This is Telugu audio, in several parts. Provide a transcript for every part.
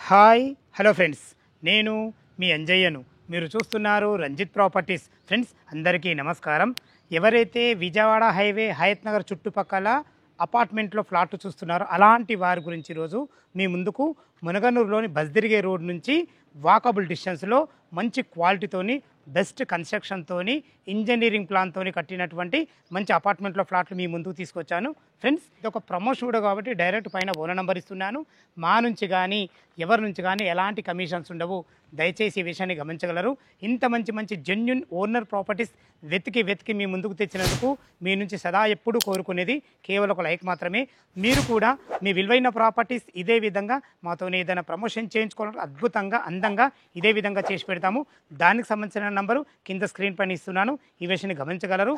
హాయ్ హలో ఫ్రెండ్స్, నేను మీ అంజయ్యను. మీరు చూస్తున్నారు రంజిత్ ప్రాపర్టీస్. ఫ్రెండ్స్ అందరికీ నమస్కారం. ఎవరైతే విజయవాడ హైవే హయత్ నగర్ చుట్టుపక్కల అపార్ట్మెంట్లో ఫ్లాట్ చూస్తున్నారో అలాంటి వారి గురించి ఈరోజు మీ ముందుకు మునగనూరులోని బస్దిరిగే రోడ్ నుంచి వాకబుల్ డిస్టెన్స్లో మంచి క్వాలిటీతోని బెస్ట్ కన్స్ట్రక్షన్తోని ఇంజనీరింగ్ ప్లాన్తోని కట్టినటువంటి మంచి అపార్ట్మెంట్లో ఫ్లాట్లు మీ ముందుకు తీసుకొచ్చాను. ఫ్రెండ్స్ ఇది ఒక ప్రమోషన్ కూడా కాబట్టి డైరెక్ట్ పైన ఓనర్ నెంబర్ ఇస్తున్నాను. మా నుంచి కానీ ఎవరి నుంచి కానీ ఎలాంటి కమిషన్స్ ఉండవు. దయచేసి ఈ విషయాన్ని గమనించగలరు. ఇంత మంచి జెన్యున్ ఓనర్ ప్రాపర్టీస్ వెతికి మీ ముందుకు తెచ్చినందుకు మీ నుంచి సదా ఎప్పుడు కోరుకునేది కేవలం ఒక లైక్ మాత్రమే. మీరు కూడా మీ విలువైన ప్రాపర్టీస్ ఇదే విధంగా మాతో ఏదైనా ప్రమోషన్ చేయించుకోవడానికి అద్భుతంగా అందంగా ఇదే విధంగా చేసి పెడతాము. దానికి సంబంధించిన నంబరు కింద స్క్రీన్ పైన ఇస్తున్నాను. ఈ విషయాన్ని గమనించగలరు.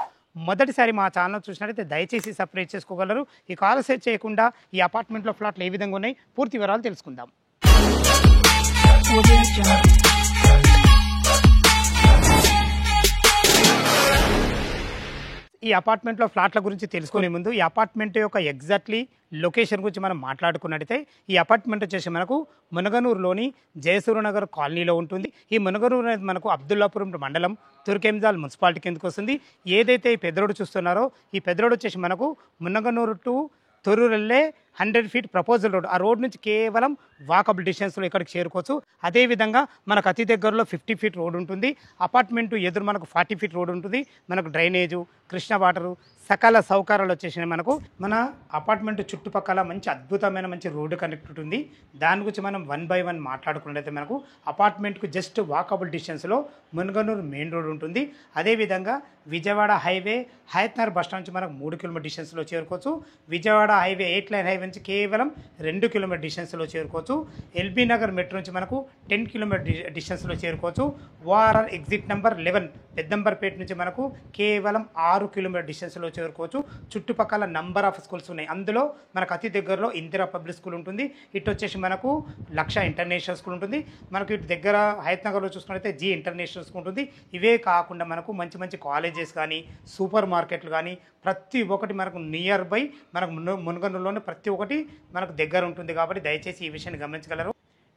మొదటిసారి మా ఛానల్ చూసినట్లయితే దయచేసి సబ్స్క్రైబ్ చేసుకోగలరు. ఈ కాల్ సెట్ చేయకుండా ఈ అపార్ట్మెంట్లో ఫ్లాట్లు ఏ విధంగా ఉన్నాయి పూర్తి వివరాలు తెలుసుకుందాం. ఈ అపార్ట్మెంట్లో ఫ్లాట్ల గురించి తెలుసుకునే ముందు ఈ అపార్ట్మెంట్ యొక్క ఎగ్జాక్ట్లీ లొకేషన్ గురించి మనం మాట్లాడుకున్నట్టయితే ఈ అపార్ట్మెంట్ వచ్చేసి మనకు మునగనూరులోని జయసూర్యనగర్ కాలనీలో ఉంటుంది. ఈ మునగనూరు అనేది మనకు అబ్దుల్లాపురం మండలం తుర్కెంజాల్ మున్సిపాలిటీ కిందకు వస్తుంది. ఏదైతే ఈ పెద్ద చూస్తున్నారో ఈ పెద్ద రోడ్ వచ్చేసి మనకు మునగనూరు టు తొర్రూరెళ్ళే 100 feet ప్రపోజల్ రోడ్. ఆ రోడ్ నుంచి కేవలం వాకబుల్ డిస్టెన్స్లో ఇక్కడికి చేరుకోవచ్చు. అదేవిధంగా మనకు అతి దగ్గరలో 50 feet రోడ్ ఉంటుంది. అపార్ట్మెంటు ఎదురు మనకు 40 feet రోడ్ ఉంటుంది. మనకు డ్రైనేజు, కృష్ణ వాటరు, సకల సౌకర్యాలు వచ్చేసినాయి. మనకు మన అపార్ట్మెంట్ చుట్టుపక్కల మంచి అద్భుతమైన మంచి రోడ్డు కనెక్ట్ ఉంది. దాని గురించి మనం 1 by 1 మాట్లాడుకున్నట్లయితే మనకు అపార్ట్మెంట్కు జస్ట్ వాకబుల్ డిస్టెన్స్లో మునగనూరు మెయిన్ రోడ్ ఉంటుంది. అదేవిధంగా Vijayawada highway Hayat Nagar bus stand నుంచి మనకు 3 kilometer డిస్టెన్స్లో చేరుకోవచ్చు. విజయవాడ హైవే 8 lane హైవే నుంచి కేవలం 2 kilometer డిస్టెన్స్లో చేరుకోవచ్చు. ఎల్బీ నగర్ మెట్రో నుంచి మనకు 10 kilometer డిస్టెన్స్లో చేరుకోవచ్చు. ఓఆర్ఆర్ ఎగ్జిట్ నెంబర్ 11 పెద్దంబర్పేట నుంచి మనకు కేవలం 6 kilometer డిస్టెన్స్లో చేరుకోవచ్చు. చుట్టుపక్కల నంబర్ ఆఫ్ స్కూల్స్ ఉన్నాయి. అందులో మనకు అతి దగ్గరలో ఇందిరా పబ్లిక్ స్కూల్ ఉంటుంది. ఇటు వచ్చేసి మనకు లక్ష ఇంటర్నేషనల్ స్కూల్ ఉంటుంది. మనకు ఇటు దగ్గర హయత్ నగర్లో చూసుకున్నట్లయితే జీ ఇంటర్నేషనల్ స్కూల్ ఉంటుంది. ఇవే కాకుండా మనకు మంచి కాలేజెస్ కానీ సూపర్ మార్కెట్లు కానీ ప్రతి ఒక్కటి మనకు నియర్ బై మనకు మునగనూరులోనే ప్రతి ఒక్కటి మనకు దగ్గర ఉంటుంది. కాబట్టి దయచేసి ఈ విషయాన్ని గమనించగలరు.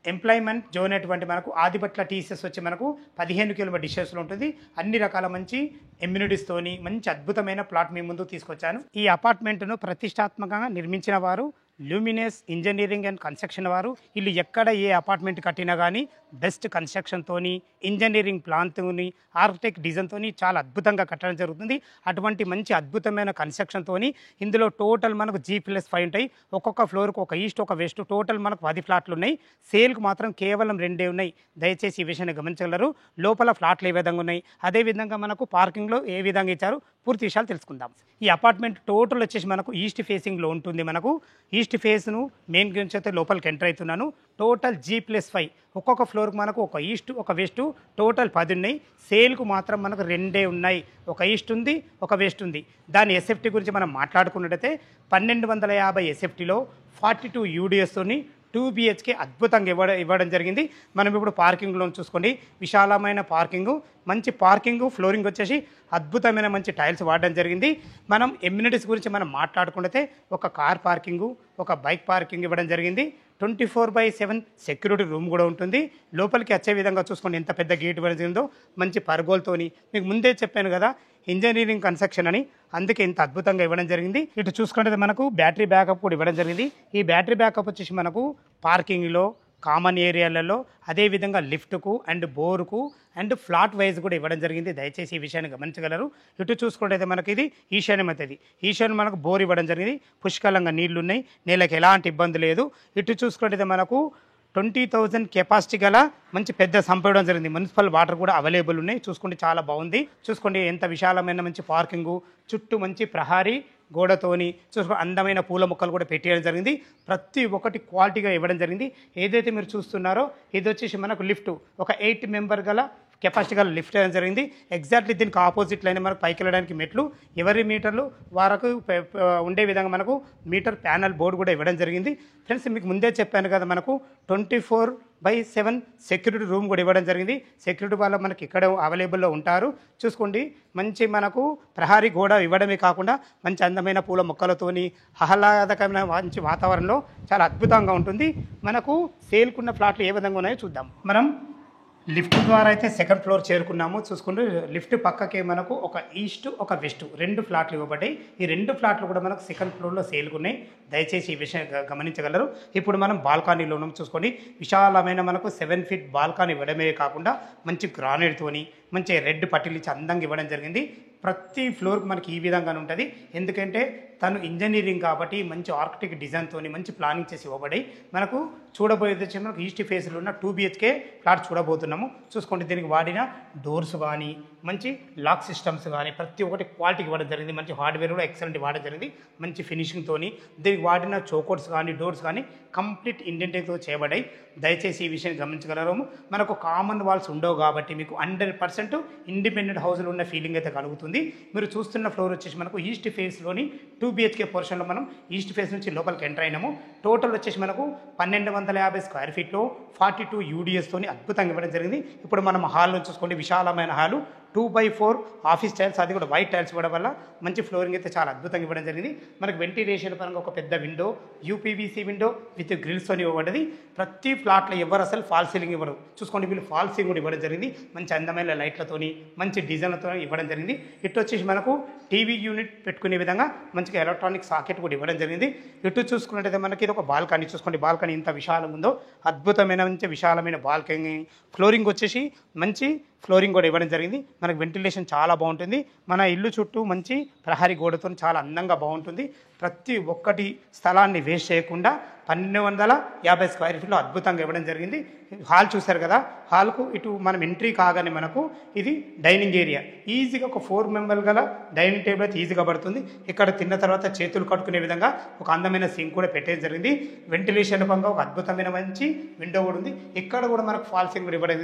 ఎంప్లాయ్మెంట్ జోన్ అటువంటి మనకు ఆదిపట్ల టీసీఎస్ వచ్చి మనకు 15 kilometer డిస్టెన్స్లో ఉంటుంది. అన్ని రకాల మంచి ఎమ్యూనిటీస్తోని మంచి అద్భుతమైన ప్లాట్ మీ ముందు తీసుకొచ్చాను. ఈ అపార్ట్మెంట్ను ప్రతిష్టాత్మకంగా నిర్మించిన వారు లూమినస్ ఇంజనీరింగ్ అండ్ కన్స్ట్రక్షన్ వారు. వీళ్ళు ఎక్కడ ఏ అపార్ట్మెంట్ కట్టినా కానీ బెస్ట్ కన్స్ట్రక్షన్తోని ఇంజనీరింగ్ ప్లాన్తోని ఆర్కిటెక్ట్ డిజైన్తోని చాలా అద్భుతంగా కట్టడం జరుగుతుంది. అటువంటి మంచి అద్భుతమైన కన్స్ట్రక్షన్తోని ఇందులో టోటల్ మనకు G+5 ఉంటాయి. ఒక్కొక్క ఫ్లోర్కు ఒక ఈస్ట్ ఒక వెస్ట్ టోటల్ మనకు 10 ఫ్లాట్లు ఉన్నాయి. సేల్కు మాత్రం కేవలం 2 ఉన్నాయి. దయచేసి ఈ విషయాన్ని గమనించగలరు. లోపల ఫ్లాట్లు ఏ విధంగా ఉన్నాయి, అదేవిధంగా మనకు పార్కింగ్లో ఏ విధంగా ఇచ్చారు పూర్తి విషయాలు తెలుసుకుందాం. ఈ అపార్ట్మెంట్ టోటల్ వచ్చేసి మనకు ఈస్ట్ ఫేసింగ్లో ఉంటుంది. మనకు ఈస్ట్ ఫేస్ను మెయిన్ గురించి అయితే లోపలికి ఎంటర్ అవుతున్నాను. టోటల్ G+5 ఒక్కొక్క ఫ్లోర్కి మనకు ఒక ఈస్ట్ ఒక వెస్ట్ టోటల్ 10 ఉన్నాయి. సేల్కు మాత్రం మనకు 2 ఉన్నాయి. ఒక ఈస్ట్ ఉంది, ఒక వెస్ట్ ఉంది. దాని ఎస్ఎఫ్టీ గురించి మనం మాట్లాడుకున్నట్టయితే 1250 ఎస్ఎఫ్టీలో 42 UDSతోని 2 BHK అద్భుతంగా ఇవ్వడం జరిగింది. మనం ఇప్పుడు పార్కింగ్లో చూసుకోండి. విశాలమైన పార్కింగు, మంచి పార్కింగు, ఫ్లోరింగ్ వచ్చేసి అద్భుతమైన మంచి టైల్స్ వాడడం జరిగింది. మనం ఎమ్యూనిటీస్ గురించి మనం మాట్లాడుకుంటే ఒక కార్ పార్కింగు, ఒక బైక్ పార్కింగ్ ఇవ్వడం జరిగింది. 24/7 సెక్యూరిటీ రూమ్ కూడా ఉంటుంది. లోపలికి వచ్చే విధంగా చూసుకోండి ఎంత పెద్ద గేట్ ఇవ్వడం జరిగిందో. మంచి పర్గోల్తోని మీకు ముందే చెప్పాను కదా ఇంజనీరింగ్ కన్స్ట్రక్షన్ అని, అందుకే ఇంత అద్భుతంగా ఇవ్వడం జరిగింది. ఇటు చూసుకుంటే మనకు బ్యాటరీ బ్యాకప్ కూడా ఇవ్వడం జరిగింది. ఈ బ్యాటరీ బ్యాకప్ వచ్చేసి మనకు పార్కింగ్లో, కామన్ ఏరియాలలో, అదేవిధంగా లిఫ్ట్కు అండ్ బోర్కు అండ్ ఫ్లాట్ వైజ్ కూడా ఇవ్వడం జరిగింది. దయచేసి ఈ విషయాన్ని గమనించగలరు. ఇటు చూసుకుంటే మనకి ఇది ఈశాన్యం అవుతుంది. ఈశాన్యం మనకు బోర్ ఇవ్వడం జరిగింది. పుష్కలంగా నీళ్లు ఉన్నాయి. నీళ్ళకి ఎలాంటి ఇబ్బంది లేదు. ఇటు చూసుకుంటే మనకు 20,000 కెపాసిటీ గల మంచి పెద్ద సంప్ ఇవ్వడం జరిగింది. మున్సిపల్ వాటర్ కూడా అవైలబుల్ ఉన్నాయి. చూసుకోండి చాలా బాగుంది. చూసుకోండి ఎంత విశాలమైన మంచి పార్కింగు, చుట్టూ మంచి ప్రహారీ గోడతోని చూసుకో అందమైన పూల మొక్కలు కూడా పెట్టేయడం జరిగింది. ప్రతి ఒక్కటి క్వాలిటీగా ఇవ్వడం జరిగింది. ఏదైతే మీరు చూస్తున్నారో ఇది వచ్చేసి మనకు లిఫ్ట్ ఒక 8 member గల కెపాసిటీ గల లిఫ్ట్ అయ్యడం జరిగింది. ఎగ్జాక్ట్లీ దీనికి ఆపోజిట్ లైన్ మనకు పైకి వెళ్ళడానికి మెట్లు, ఎవరి మీటర్లు వారకు ఉండే విధంగా మనకు మీటర్ ప్యానల్ బోర్డు కూడా ఇవ్వడం జరిగింది. ఫ్రెండ్స్ మీకు ముందే చెప్పాను కదా మనకు 24 7 సెక్యూరిటీ రూమ్ కూడా ఇవ్వడం జరిగింది. సెక్యూరిటీ వాళ్ళు మనకి ఇక్కడ అవైలబుల్లో ఉంటారు. చూసుకోండి, మంచి మనకు ప్రహారీ గోడ ఇవ్వడమే కాకుండా మంచి అందమైన పూల మొక్కలతోని ఆహ్లాదకరమైన మంచి వాతావరణంలో చాలా అద్భుతంగా ఉంటుంది. మనకు సేల్కున్న ఫ్లాట్లు ఏ విధంగా ఉన్నాయో చూద్దాం. మనం లిఫ్ట్ ద్వారా అయితే సెకండ్ ఫ్లోర్ చేరుకున్నాము. చూసుకుంటే లిఫ్ట్ పక్కకే మనకు ఒక ఈస్ట్ ఒక వెస్ట్ 2 ఫ్లాట్లు ఇవ్వబడ్డాయి. ఈ 2 ఫ్లాట్లు కూడా మనకు సెకండ్ ఫ్లోర్లో సేల్కున్నాయి. దయచేసి ఈ విషయం గమనించగలరు. ఇప్పుడు మనం బాల్కనీలో ఉన్నాం. చూసుకోండి, విశాలమైన మనకు 7 ఫీట్ బాల్కనీ ఇవ్వడమే కాకుండా మంచి గ్రానైట్తోని మంచి రెడ్ పట్టీలు ఇచ్చి అందంగా ఇవ్వడం జరిగింది. ప్రతి ఫ్లోర్కి మనకి ఈ విధంగానే ఉంటుంది. ఎందుకంటే తను ఇంజనీరింగ్ కాబట్టి మంచి ఆర్కిటెక్ట్ డిజైన్తో మంచి ప్లానింగ్ చేసి ఇవ్వబడి మనకు చూడబోయేది వచ్చి మనకు ఈస్ట్ ఫేస్లో ఉన్న 2 BHK ఫ్లాట్ చూడబోతున్నాము. చూసుకోండి, దీనికి వాడిన డోర్స్ కానీ మంచి లాక్ సిస్టమ్స్ కానీ ప్రతి ఒక్కటి క్వాలిటీకి ఇవ్వడం జరిగింది. మంచి హార్డ్వేర్ కూడా ఎక్సలెంట్ వాడడం జరిగింది. మంచి ఫినిషింగ్తో దీనికి వాడిన చోకోట్స్ కానీ డోర్స్ కానీ కంప్లీట్ ఇండియన్తో చేయబడ్డాయి. దయచేసి ఈ విషయం గమనించగలరు. మనకు కామన్ వాల్స్ ఉండవు కాబట్టి మీకు 100% ఇండిపెండెంట్ హౌస్లో ఉన్న ఫీలింగ్ అయితే కలుగుతుంది. మీరు చూస్తున్న ఫ్లోర్ వచ్చేసి మనకు ఈస్ట్ ఫేస్లోని 2 BHK పోర్షన్లో మనం ఈస్ట్ ఫేస్ నుంచి లోపలికి ఎంటర్ అయినాము. టోటల్ వచ్చేసి మనకు 1250 స్క్వేర్ ఫీట్లో 42 UDSతో అద్భుతంగా ఇవ్వడం జరిగింది. ఇప్పుడు మనం హాల్లో చూసుకోండి, విశాలమైన హాలు 2x4 ఆఫీస్ టైల్స్, అది కూడా వైట్ టైల్స్ ఇవ్వడం వల్ల మంచి ఫ్లోరింగ్ అయితే చాలా అద్భుతంగా ఇవ్వడం జరిగింది. మనకు వెంటిలేషన్ పరంగా ఒక పెద్ద విండో UPVC విండో విత్ గ్రిల్స్తో ఇవ్వబడ్డది. ప్రతి ఫ్లాట్లో ఎవరు అసలు ఫాల్ సీలింగ్ ఇవ్వరు. చూసుకోండి, వీళ్ళు ఫాల్ సీలింగ్ కూడా ఇవ్వడం జరిగింది. మంచి అందమైన లైట్లతోని మంచి డిజైన్లతో ఇవ్వడం జరిగింది. ఇటు వచ్చేసి మనకు టీవీ యూనిట్ పెట్టుకునే విధంగా మంచిగా ఎలక్ట్రానిక్ సాకెట్ కూడా ఇవ్వడం జరిగింది. ఇటు చూసుకున్నట్టయితే మనకి ఇది ఒక బాల్కనీ. చూసుకోండి, బాల్కనీ ఇంత విశాలం ఉందో, అద్భుతమైన మంచి విశాలమైన బాల్కనీ. ఫ్లోరింగ్ వచ్చేసి మంచి ఫ్లోరింగ్ కూడా ఇవ్వడం జరిగింది. మనకు వెంటిలేషన్ చాలా బాగుంటుంది. మన ఇల్లు చుట్టూ మంచి ప్రహరీ గోడతో చాలా అందంగా బాగుంటుంది. ప్రతి ఒక్కటి స్థలాన్ని వేస్ట్ చేయకుండా 1250 స్క్వేర్ ఫీట్లో అద్భుతంగా ఇవ్వడం జరిగింది. హాల్ చూశారు కదా, హాల్కు ఇటు మనం ఎంట్రీ కాగానే మనకు ఇది డైనింగ్ ఏరియా. ఈజీగా ఒక 4 మెంబర్ గల డైనింగ్ టేబుల్ అయితే ఈజీగా పడుతుంది. ఇక్కడ తిన్న తర్వాత చేతులు కట్టుకునే విధంగా ఒక అందమైన సింక్ కూడా పెట్టేది జరిగింది. వెంటిలేషన్ పరంగా ఒక అద్భుతమైన మంచి విండో కూడా ఉంది. ఇక్కడ కూడా మనకు ఫాల్ సీలింగ్ కూడా ఇవ్వడం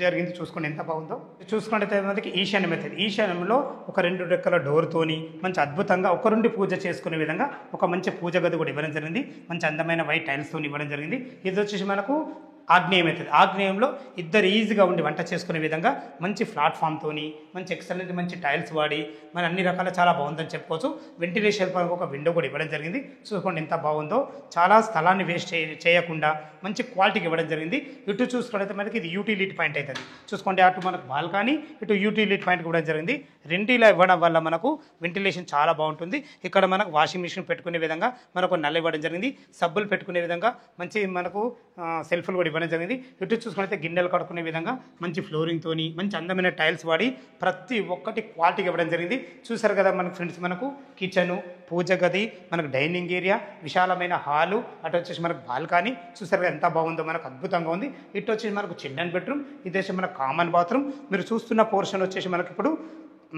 జరిగింది. చూసుకోండి ఎంత బాగుందో. చూసుకుంటే మనకి ఈశాన్యం అవుతుంది. ఈశాన్యంలో ఒక 2 రెక్కల డోర్తోని మంచి అద్భుతంగా ఒకరుండి పూజ చేసుకునే విధంగా ఒక మంచి పూజ గది కూడా ఇవ్వడం జరిగింది. మంచి అందమైన వైట్ టైల్స్తో ఇవ్వడం జరిగింది. ఇది వచ్చేసి మనకు ఆగ్నేయం అవుతుంది. ఆగ్నేయంలో ఇద్దరు ఈజీగా ఉండి వంట చేసుకునే విధంగా మంచి ప్లాట్ఫామ్తోని మంచి ఎక్సలెంట్ మంచి టైల్స్ వాడి మన అన్ని రకాల చాలా బాగుందని చెప్పుకోవచ్చు. వెంటిలేషన్ పరంగా ఒక విండో కూడా ఇవ్వడం జరిగింది. చూసుకోండి ఎంత బాగుందో. చాలా స్థలాన్ని వేస్ట్ చేయకుండా మంచి క్వాలిటీకి ఇవ్వడం జరిగింది. ఇటు చూసుకుంటే మనకి ఇది యూటిలిటీ పాయింట్ అవుతుంది. చూసుకోండి, అటు మనకు బాల్కనీ, ఇటు యూటిలిటీ పాయింట్ ఇవ్వడం జరిగింది. రెండిలా ఇవ్వడం వల్ల మనకు వెంటిలేషన్ చాలా బాగుంటుంది. ఇక్కడ మనకు వాషింగ్ మిషన్ పెట్టుకునే విధంగా మనకు నల్ల ఇవ్వడం జరిగింది. సబ్బులు పెట్టుకునే విధంగా మంచి మనకు సెల్ఫ్లు కూడా ఇవ్వడం జరిగింది. ఇటు చూసుకుంటే గిన్నెలు కడుక్కునే విధంగా మంచి ఫ్లోరింగ్తోని మంచి అందమైన టైల్స్ వాడి ప్రతి ఒక్కటి క్వాలిటీగా ఇవ్వడం జరిగింది. చూసారు కదా మనకు ఫ్రెండ్స్, మనకు కిచెను, పూజ గది, మనకు డైనింగ్ ఏరియా, విశాలమైన హాలు, అటు వచ్చేసి మనకు బాల్కనీ. చూసారు కదా ఎంత బాగుందో, మనకు అద్భుతంగా ఉంది. ఇటు వచ్చేసి మనకు చిల్డ్రన్ బెడ్రూమ్, ఇది వచ్చి మనకు కామన్ బాత్రూమ్. మీరు చూస్తున్న పోర్షన్ వచ్చేసి మనకి ఇప్పుడు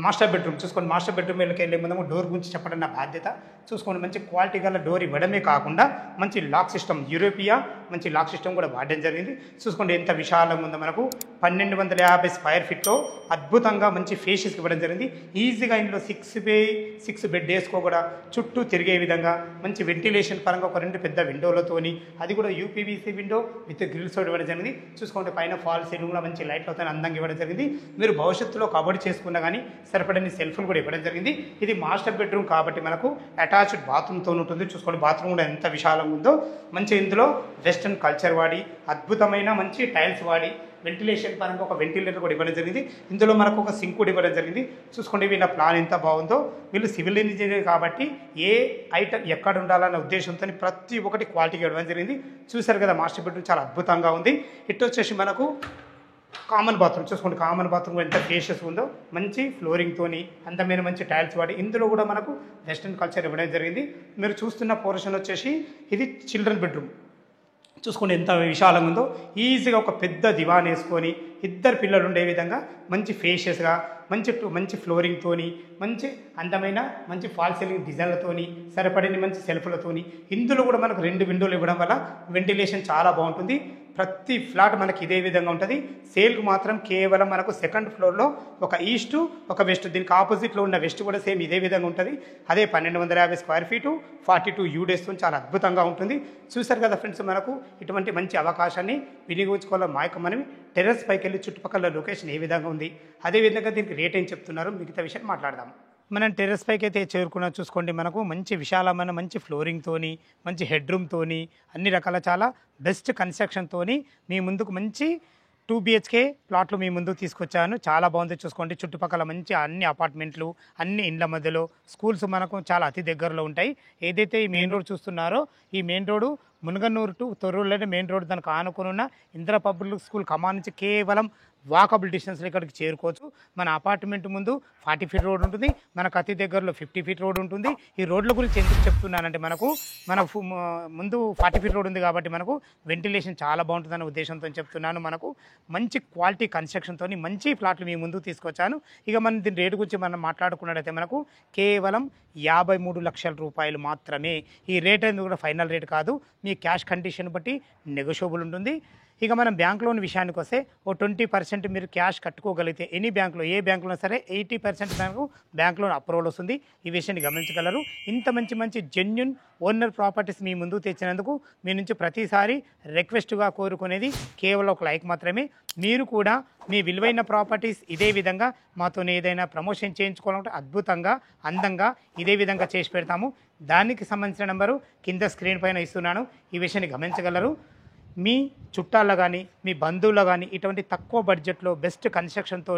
మాస్టర్ బెడ్రూమ్. చూసుకోండి, మాస్టర్ బెడ్రూమ్ వెళ్ళి వెళ్ళే ముందు డోర్ గురించి చెప్పడం నా బాధ్యత. చూసుకోండి, మంచి క్వాలిటీ గల డోర్ ఇవ్వడమే కాకుండా మంచి లాక్ సిస్టమ్, యూరోపియా మంచి లాక్ సిస్టమ్ కూడా వాడడం జరిగింది. చూసుకోండి ఎంత విశాలంగా ఉందో. మనకు 1250 స్క్వేర్ ఫీట్లో అద్భుతంగా మంచి ఫేషియస్ ఇవ్వడం జరిగింది. ఈజీగా ఇందులో 6 బెడ్ వేసుకో కూడా చుట్టూ తిరిగే విధంగా మంచి వెంటిలేషన్ పరంగా ఒక 2 పెద్ద విండోలతోని, అది కూడా UPVC విండో విత్ గ్రిల్స్ ఇవ్వడం జరిగింది. చూసుకోండి, పైన ఫాల్ సీలింగ్ కూడా మంచి లైట్లతో అందంగా ఇవ్వడం జరిగింది. మీరు భవిష్యత్తులో కబోర్డ్ చేసుకున్నా కానీ సరిపడని సెల్ఫ్లు కూడా ఇవ్వడం జరిగింది. ఇది మాస్టర్ బెడ్రూమ్ కాబట్టి మనకు అటాచ్డ్ బాత్రూమ్తో ఉంటుంది. చూసుకోండి, బాత్రూమ్ కూడా ఎంత విశాలంగా ఉందో. మంచి ఇందులో వెస్టర్న్ కల్చర్ వాడి అద్భుతమైన మంచి టైల్స్ వాడి వెంటిలేషన్ పరంగా ఒక వెంటిలేటర్ కూడా ఇవ్వడం జరిగింది. ఇందులో మనకు ఒక సింక్ కూడా ఇవ్వడం జరిగింది. చూసుకోండి వీళ్ళ ప్లాన్ ఎంత బాగుందో. వీళ్ళు సివిల్ ఇంజనీర్ కాబట్టి ఏ ఐటమ్ ఎక్కడ ఉండాలన్న ఉద్దేశంతో ప్రతి ఒక్కటి క్వాలిటీగా ఇవ్వడం జరిగింది. చూసారు కదా, మాస్టర్ బెడ్రూమ్ చాలా అద్భుతంగా ఉంది. ఇటు వచ్చేసి మనకు కామన్ బాత్రూమ్. చూసుకోండి, కామన్ బాత్రూమ్ ఎంత స్పేషియస్ ఉందో. మంచి ఫ్లోరింగ్తోని అందమైన మంచి టైల్స్ వాడి ఇందులో కూడా మనకు వెస్టర్న్ కల్చర్ ఇవ్వడం జరిగింది. మీరు చూస్తున్న పోర్షన్ వచ్చేసి ఇది చిల్డ్రన్ బెడ్రూమ్. చూసుకోండి ఎంత విశాలంగా ఉందో. ఈజీగా ఒక పెద్ద దివాన్ వేసుకొని 2 పిల్లలు ఉండే విధంగా మంచి ఫేషియస్గా మంచి ఫ్లోరింగ్తోని మంచి అందమైన మంచి ఫాల్ సీలింగ్ డిజైన్లతోని సరిపడిన మంచి సెల్ఫ్లతోని ఇందులో కూడా మనకు 2 విండోలు ఇవ్వడం వల్ల వెంటిలేషన్ చాలా బాగుంటుంది. ప్రతి ఫ్లాట్ మనకి ఇదే విధంగా ఉంటుంది. సేల్కు మాత్రం కేవలం మనకు సెకండ్ ఫ్లోర్లో ఒక ఈస్ట్ ఒక వెస్ట్, దీనికి ఆపోజిట్లో ఉన్న వెస్ట్ కూడా సేమ్ ఇదే విధంగా ఉంటుంది. అదే 1250 స్క్వేర్ ఫీటు 42 యూడేస్తో చాలా అద్భుతంగా ఉంటుంది. చూసారు కదా ఫ్రెండ్స్, మనకు ఇటువంటి మంచి అవకాశాన్ని వినియోగించుకోవాలి. మా యొక్క మనం టెర్రస్ పైకి వెళ్ళి చుట్టుపక్కల లొకేషన్ ఏ విధంగా ఉంది, అదేవిధంగా దీనికి రేట్ ఏం చెప్తున్నారు మిగతా విషయం మాట్లాడదాం. మనం టెర్రస్ పైకి అయితే చేరుకున్నా చూసుకోండి, మనకు మంచి విశాలమైన మంచి ఫ్లోరింగ్తోని మంచి హెడ్ రూమ్తోని అన్ని రకాల చాలా బెస్ట్ కన్స్ట్రక్షన్తోని మీ ముందుకు మంచి 2 BHK ప్లాట్లు మీ ముందుకు తీసుకొచ్చాను. చాలా బాగుంది చూసుకోండి. చుట్టుపక్కల మంచి అన్ని అపార్ట్మెంట్లు, అన్ని ఇండ్ల మధ్యలో స్కూల్స్ మనకు చాలా అతి దగ్గరలో ఉంటాయి. ఏదైతే ఈ మెయిన్ రోడ్ చూస్తున్నారో ఈ మెయిన్ రోడ్డు మునగనూరు టు తొర్రూరులోనే మెయిన్ రోడ్, దానికి ఆనుకున్న ఇందిరా పబ్లిక్ స్కూల్ ఖమ్మం నుంచి కేవలం వాకబుల్ డిస్టెన్స్లో ఇక్కడికి చేరుకోవచ్చు. మన అపార్ట్మెంట్ ముందు 40 ఫీట్ రోడ్ ఉంటుంది, మనకు అతి దగ్గరలో 50 ఫీట్ రోడ్ ఉంటుంది. ఈ రోడ్ల గురించి ఎందుకు చెప్తున్నానంటే మన ముందు 40 ఫీట్ రోడ్ ఉంది కాబట్టి మనకు వెంటిలేషన్ చాలా బాగుంటుందనే ఉద్దేశంతో చెప్తున్నాను. మనకు మంచి క్వాలిటీ కన్స్ట్రక్షన్తో మంచి ప్లాట్లు మీ ముందుకు తీసుకొచ్చాను. ఇక మనం దీని రేటు గురించి మనం మాట్లాడుకున్నట్టయితే మనకు కేవలం 53 లక్షల రూపాయలు మాత్రమే. ఈ రేట్ అనేది కూడా ఫైనల్ రేట్ కాదు, మీ క్యాష్ కండిషన్ బట్టి నెగోషియబుల్ ఉంటుంది. ఇక మనం బ్యాంక్ లోన్ విషయానికి వస్తే ఓ 20% మీరు క్యాష్ కట్టుకోగలిగితే ఎనీ బ్యాంకులో ఏ బ్యాంకులో సరే 80% మనకు బ్యాంక్ లోన్ అప్రూవల్ వస్తుంది. ఈ విషయాన్ని గమనించగలరు. ఇంత మంచి జెన్యున్ ఓనర్ ప్రాపర్టీస్ మీ ముందుకు తెచ్చినందుకు మీ నుంచి ప్రతిసారి రిక్వెస్ట్గా కోరుకునేది కేవలం ఒక లైక్ మాత్రమే. మీరు కూడా మీ విలువైన ప్రాపర్టీస్ ఇదే విధంగా మాతో ఏదైనా ప్రమోషన్ చేయించుకోవాలంటే అద్భుతంగా అందంగా ఇదే విధంగా చేసి పెడతాము. దానికి సంబంధించిన నెంబరు కింద స్క్రీన్ పైన ఇస్తున్నాను. ఈ విషయాన్ని గమనించగలరు. మీ చుట్టాల్లో కానీ మీ బంధువుల్లో కానీ ఇటువంటి తక్కువ బడ్జెట్లో బెస్ట్ కన్స్ట్రక్షన్తో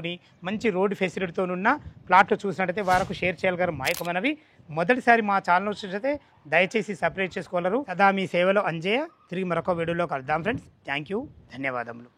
మంచి రోడ్డు ఫెసిలిటీతో ఉన్న ప్లాట్లు చూసినట్టయితే వారికి షేర్ చేయగలరు. మా యొక్క మనవి మొదటిసారి మా ఛానల్ చూసినట్లయితే దయచేసి సబ్స్క్రైబ్ చేసుకోగలరు. సదా మీ సేవలో అంజయ్య. తిరిగి మరొక వీడియోలో కలుద్దాం ఫ్రెండ్స్. థ్యాంక్ యూ, ధన్యవాదములు.